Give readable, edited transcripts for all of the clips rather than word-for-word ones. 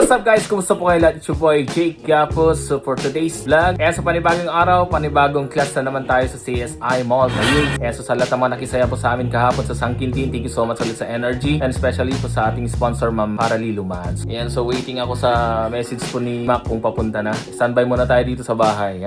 What's up guys? Kumusta po kayo lahat? It's your boy Jake Gapos. So for today's vlog, sa panibagong araw, panibagong class na naman tayo sa CSI Mall Tayug. So sa lahat naman nakisaya po sa amin kahapon sa Sangkintin, thank you so much ulit sa energy, and especially po sa ating sponsor Ma'am Harali Lumans. So waiting ako sa message po ni Mac kung papunta na. Standby muna tayo dito sa bahay,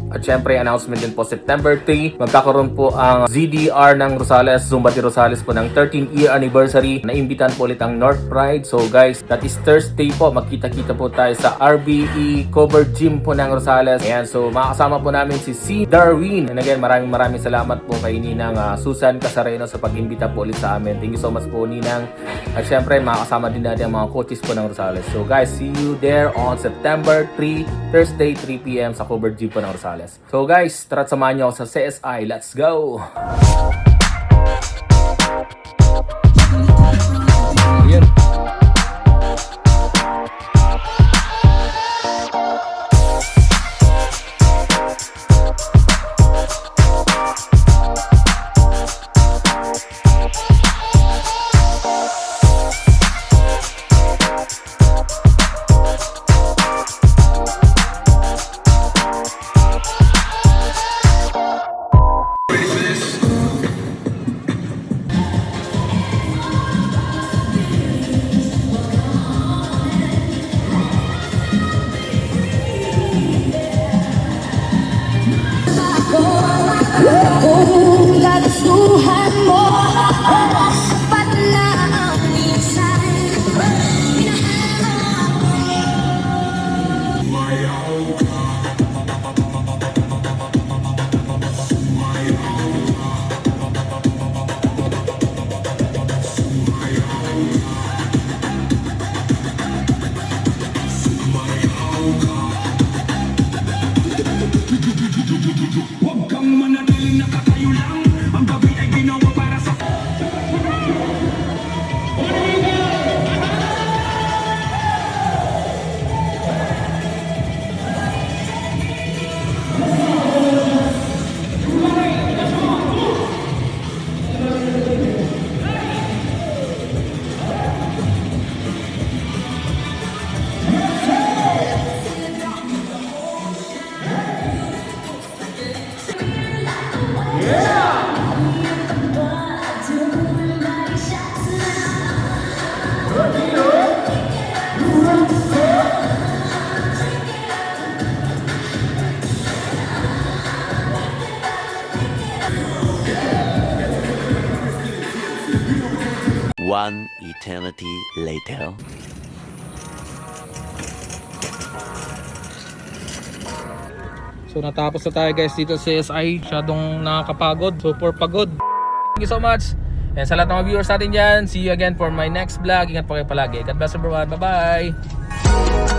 At syempre, announcement din po, September 3, magkakaroon po ang ZDR ng Rosales, Zumba de Rosales po ng 13th year anniversary. Naimbitan po ulit ang North Pride. So guys, that is Thursday po. Magkita-kita po tayo sa RBE Covered Gym po ng Rosales. Ayan, so makakasama po namin si C. Darwin. And again, maraming salamat po kay Ninang Susan Casareno sa pag-imbita po ulit sa amin. Thank you so much po, Ninang. At syempre, makakasama din natin ang mga coaches po ng Rosales. So guys, see you there on September 3, Thursday, 3 p.m. sa Covered Gym po ng Rosales. So guys, tara't samahan nyo ako sa CSI. Let's go! Ayan. Tuhan mo, sapat na ang minsan. Huwag kang manatiling nakatayo lang. Ang gabi ay ginawa para sa... One eternity later. So natapos na tayo guys dito sa CSI. Masyadong nakakapagod. Super pagod. Thank you so much. And sa lahat ng mga viewers natin dyan, see you again for my next vlog. Ingat po kayo palagi. God bless everyone. Bye bye.